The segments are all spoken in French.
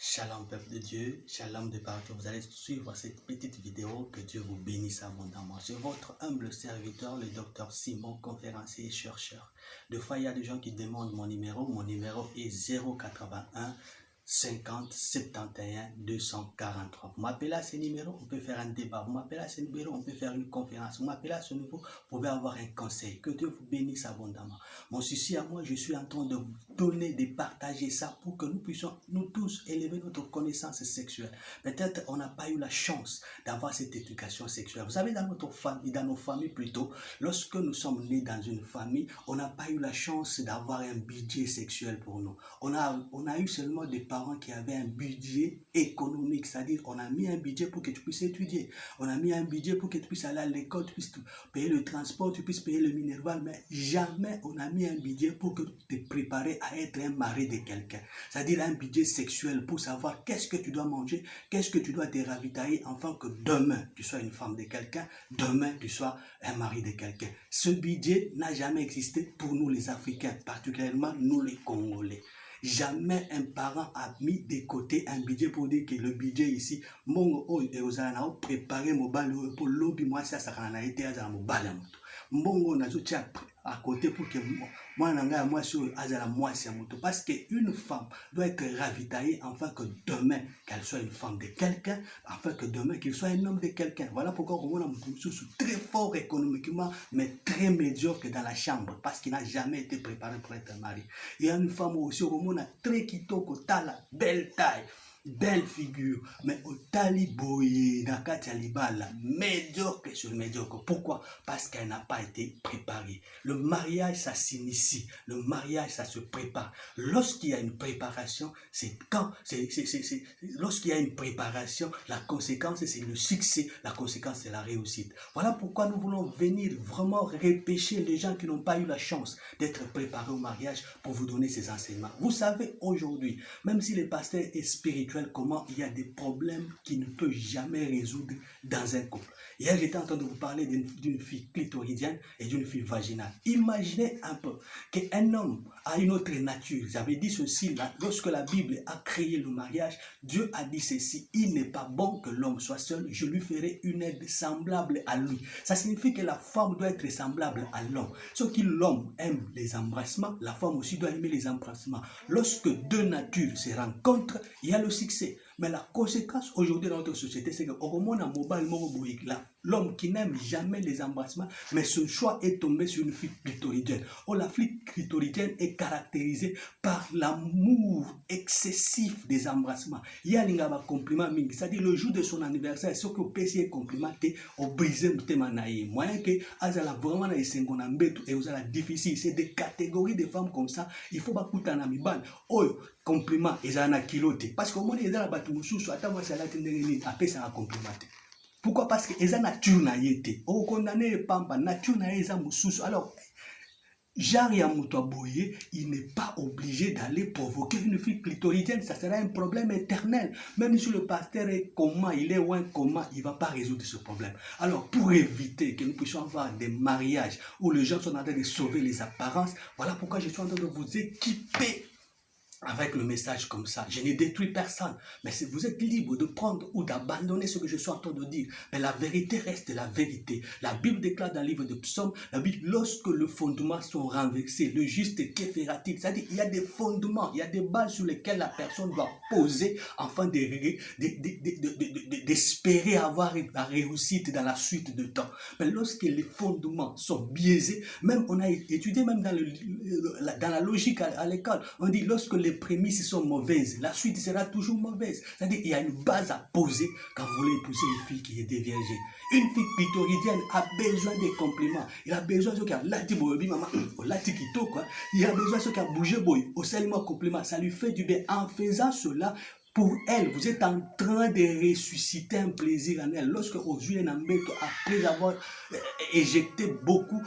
Shalom peuple de Dieu, shalom de partout. Vous allez suivre cette petite vidéo, que Dieu vous bénisse abondamment. C'est votre humble serviteur, le docteur Simon, conférencier et chercheur. Des fois, il y a des gens qui demandent mon numéro est 081 50 71 243. Vous m'appelez à ce numéro, on peut faire un débat. Vous m'appelez à ce numéro, on peut faire une conférence. Vous m'appelez à ce niveau, vous pouvez avoir un conseil. Que Dieu vous bénisse abondamment. Mon souci à moi, je suis en train de vous donner, de partager ça pour que nous puissions, nous tous, élever notre connaissance sexuelle. Peut-être on n'a pas eu la chance d'avoir cette éducation sexuelle. Vous savez, dans notre famille, dans nos familles plutôt, lorsque nous sommes nés dans une famille, on n'a pas eu la chance d'avoir un budget sexuel pour nous. On a eu seulement des parents qui avaient un budget économique, c'est-à-dire on a mis un budget pour que tu puisses étudier, on a mis un budget pour que tu puisses aller à l'école, tu puisses payer le transport, tu puisses payer le minerval, mais jamais on a mis un budget pour que tu te prépares à être un mari de quelqu'un, c'est-à-dire un budget sexuel pour savoir qu'est-ce que tu dois manger, qu'est-ce que tu dois te ravitailler afin que demain tu sois une femme de quelqu'un, demain tu sois un mari de quelqu'un. Ce budget n'a jamais existé pour nous les Africains, particulièrement nous les Congolais. Jamais un parent a mis de côté un budget pour dire que le budget ici, mon et aux alana préparer mon bal pour lobby moi ça ça n'a été à mon bal. Mbongo na zotia à côté pour que moi nanga moi sur azala moi c'est moto parce que une femme doit être ravitaillée afin que demain qu'elle soit une femme de quelqu'un, afin que demain qu'il soit un homme de quelqu'un. Voilà pourquoi on a très fort économiquement mais très médiocre dans la chambre parce qu'il n'a jamais été préparé pour être mari. Il y a une femme aussi au moment très kitoko tala belle taille, belle figure, mais au taliboye nakati alibala, médiocre sur médiocre. Pourquoi? Parce qu'elle n'a pas été préparée. Le mariage, ça s'initie. Le mariage, ça se prépare. Lorsqu'il y a une préparation, lorsqu'il y a une préparation, la conséquence, c'est le succès. La conséquence, c'est la réussite. Voilà pourquoi nous voulons venir vraiment repêcher les gens qui n'ont pas eu la chance d'être préparés au mariage pour vous donner ces enseignements. Vous savez, aujourd'hui, même si le pasteur est spirituel, comment il y a des problèmes qui ne peuvent jamais résoudre dans un couple. Hier, j'étais en train de vous parler d'une fille clitoridienne et d'une fille vaginale. Imaginez un peu qu'un homme a une autre nature. J'avais dit ceci, là, lorsque la Bible a créé le mariage, Dieu a dit ceci, il n'est pas bon que l'homme soit seul, je lui ferai une aide semblable à lui. Ça signifie que la femme doit être semblable à l'homme. Sauf que l'homme aime les embrassements, la femme aussi doit aimer les embrassements. Lorsque deux natures se rencontrent, il y a le succès. Mais la conséquence aujourd'hui dans notre société, c'est que l'homme qui n'aime jamais les embrassements, mais son choix est tombé sur une fille clitoridienne. Or, la fille clitoridienne est caractérisée par l'amour excessif des embrassements. Il y a un compliment, c'est-à-dire le jour de son anniversaire, ce que vous payez complimenté, au brisé le thème naïf. Moyen que, azala vraiment na isengo na mbetu et aux ala difficile. C'est des catégories de femmes comme ça. Il faut pas couper un amiban. Oh, compliment, ils ont un kiloté. Parce qu'au moins, ils ont un bâtiment sous, attends, moi, c'est là que après, ça a complimenté. Pourquoi? Parce qu'ils ont nature na yété. Oh, condamné, pamba, nature na yéza moussous. Alors, Jari Amoutoaboye, il n'est pas obligé d'aller provoquer une fille clitoridienne. Ça sera un problème éternel. Même si le pasteur est comment, il est loin comment, il ne va pas résoudre ce problème. Alors, pour éviter que nous puissions avoir des mariages où les gens sont en train de sauver les apparences, voilà pourquoi je suis en train de vous équiper avec le message comme ça. Je n'ai détruit personne. Mais si vous êtes libre de prendre ou d'abandonner ce que je suis en train de dire, mais la vérité reste la vérité. La Bible déclare dans le livre de Psaume, la Bible, lorsque les fondements sont renversés, le juste, que fera-t-il? C'est-à-dire, il y a des fondements, il y a des bases sur lesquelles la personne doit poser afin d'espérer avoir la réussite dans la suite de temps. Mais lorsque les fondements sont biaisés, même on a étudié même dans la logique à l'école, on dit lorsque les prémices sont mauvaises, la suite sera toujours mauvaise. C'est-à-dire qu'il y a une base à poser quand vous voulez épouser une fille qui est déviergée. Une fille clitoridienne a besoin de compliments. Il a besoin de ce qu'il a lati boyobi maman, lati kito quoi. Il a besoin de ce qu'il a bougé boy, au salement compliment. Ça lui fait du bien. En faisant cela, pour elle, vous êtes en train de ressusciter un plaisir en elle. Lorsque aujourd'hui, après avoir éjecté beaucoup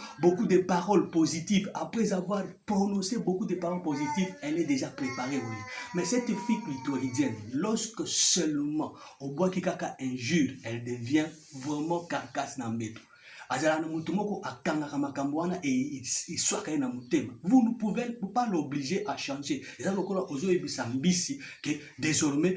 de paroles positives, après avoir prononcé beaucoup de paroles positives, elle est déjà préparée au lit. Mais cette fille clitoridienne, lorsque seulement au bois qui caca injure, elle devient vraiment carcasse n'ambeto. Vous ne pouvez pas l'obliger à changer. Que désormais,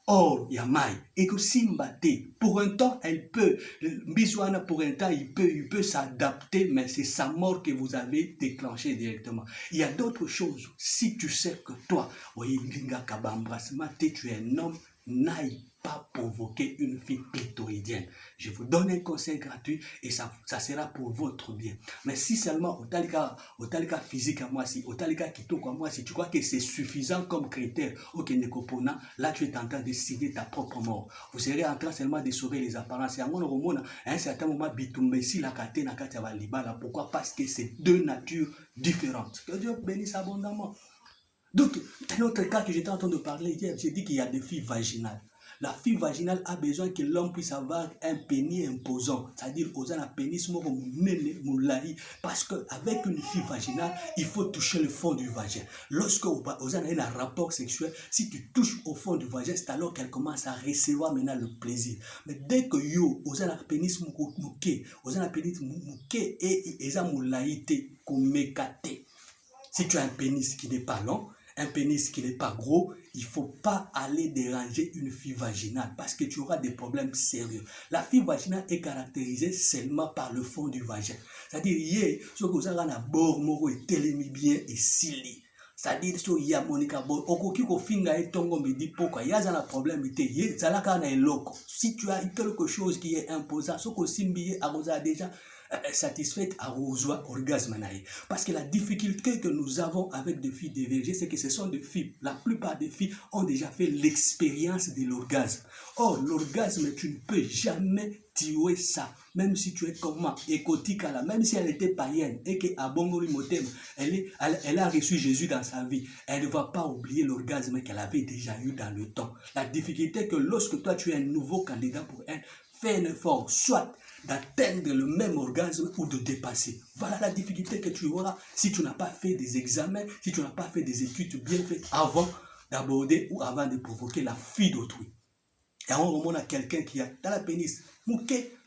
or yamai et que simbate pour un temps elle peut bisouana pour un temps il peut s'adapter, mais c'est sa mort que vous avez déclenché directement. Il y a d'autres choses. Si tu sais que toi tu es un homme, n'aille pas provoquer une fille clitoridienne. Je vous donne un conseil gratuit et ça sera pour votre bien. Mais si seulement au talika physique à moi, si au talika kitoko à moi, si tu crois que c'est suffisant comme critère, ok, nekopona, là tu es en train de signer ta propre mort. Vous serez en train seulement de sauver les apparences. Et à un certain moment, bitumesi la kate na kate va libala. Pourquoi? Parce que c'est deux natures différentes. Que Dieu bénisse abondamment. Donc, un autre cas que j'étais en train de parler hier, j'ai dit qu'il y a des filles vaginales. La fille vaginale a besoin que l'homme puisse avoir un pénis imposant, c'est-à-dire aux un pénis moulaï, parce qu'avec une fille vaginale, il faut toucher le fond du vagin. Lorsque vous avez un rapport sexuel, si tu touches au fond du vagin, c'est alors qu'elle commence à recevoir maintenant le plaisir. Mais dès que vous avez un pénis mouké, vous avez un pénis mouké et vous avez moulaïté, si tu as un pénis qui n'est pas long, un pénis qui n'est pas gros, il ne faut pas aller déranger une fille vaginale parce que tu auras des problèmes sérieux. La fille vaginale est caractérisée seulement par le fond du vagin. C'est-à-dire, ce que vous avez un bord moro et télémi bien et sili. C'est-à-dire, il y a Monica Bo, okoki ko finga et tongo me dit pourquoi il y a un problème, si tu as quelque chose qui est imposant, ce que simbi a déjà satisfaite à rejoindre orgasme. Parce que la difficulté que nous avons avec des filles divergées, c'est que ce sont des filles, la plupart des filles ont déjà fait l'expérience de l'orgasme. Or, l'orgasme, tu ne peux jamais tuer ça. Même si tu es comme moi, écotikala, même si elle était païenne et qu'à Bongori Motem, elle a reçu Jésus dans sa vie, elle ne va pas oublier l'orgasme qu'elle avait déjà eu dans le temps. La difficulté est que lorsque toi tu es un nouveau candidat pour elle, fais un effort, soit d'atteindre le même orgasme ou de dépasser. Voilà la difficulté que tu auras si tu n'as pas fait des examens, si tu n'as pas fait des études bien faites avant d'aborder ou avant de provoquer la fille d'autrui. Et à un moment, on a quelqu'un qui a dans la pénis,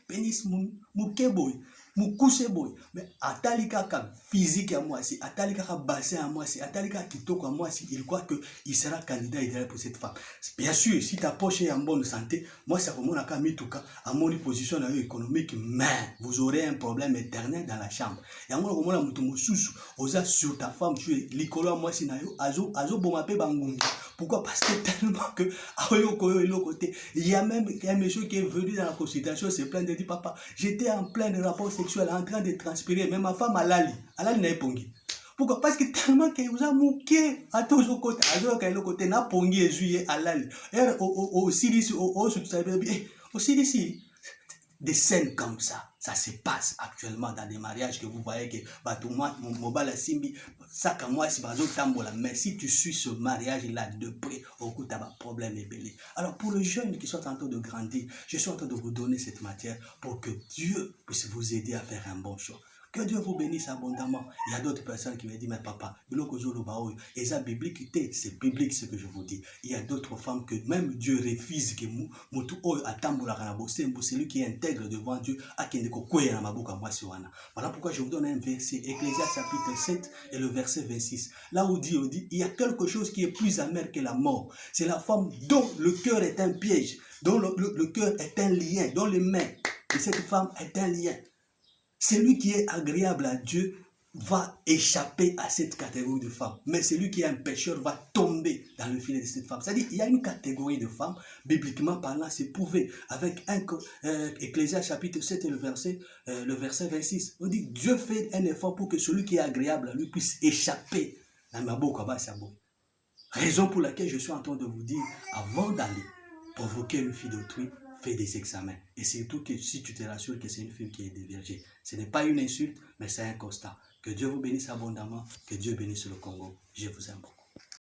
pénis mouké boy, moukousse boy, mais atalika ka physique à moi, si atalika ka bassin à moi, si atalika kitoko à moi, si il croit qu'il sera candidat idéal pour cette femme. Bien sûr, si ta poche est en bonne santé, moi ça remonte à mituka, à mon position économique, mais vous aurez un problème éternel dans la chambre. Et à un moment, on a mutumu sous, osa sur ta femme, tu es l'icolo à moi, si nayo, azo bomape bangungi. Pourquoi? Parce que tellement que il y a même un monsieur qui est venu dans la consultation, c'est plein de dire papa, j'étais en plein de rapport sexuel, en train de transpirer, mais ma femme alali n'a pongi. Pourquoi? Parce que tellement que vous a mouqué à tous les côtés, à tous côté n'a pongi et juillet alali. Et aussi ici, des scènes comme ça se passe actuellement dans des mariages que vous voyez que mobile simbi ça comme moi si mais si tu suis ce mariage là de près, au coup tu as un problème et belé. Alors pour les jeunes qui sont en train de grandir, je suis en train de vous donner cette matière pour que Dieu puisse vous aider à faire un bon choix. Que Dieu vous bénisse abondamment. Il y a d'autres personnes qui me disent, mais papa, et ça biblique, c'est biblique ce que je vous dis. Il y a d'autres femmes que même Dieu refuse que celui qui est intègre devant Dieu, voilà pourquoi je vous donne un verset, Ecclésiaste chapitre 7 et le verset 26. Là où dit, il y a quelque chose qui est plus amer que la mort. C'est la femme dont le cœur est un piège, dont le cœur est un lien, dont les mains de cette femme est un lien. Celui qui est agréable à Dieu va échapper à cette catégorie de femmes. Mais celui qui est un pécheur va tomber dans le filet de cette femme. C'est-à-dire qu'il y a une catégorie de femmes, bibliquement parlant, c'est prouvé. Avec Ecclésiaste chapitre 7 et le verset 26. On dit Dieu fait un effort pour que celui qui est agréable à lui puisse échapper. Raison pour laquelle je suis en train de vous dire, avant d'aller provoquer une fille d'autrui, fais des examens. Et surtout que si tu te rassures que c'est une fille qui est divergée, ce n'est pas une insulte, mais c'est un constat. Que Dieu vous bénisse abondamment, que Dieu bénisse le Congo. Je vous aime beaucoup.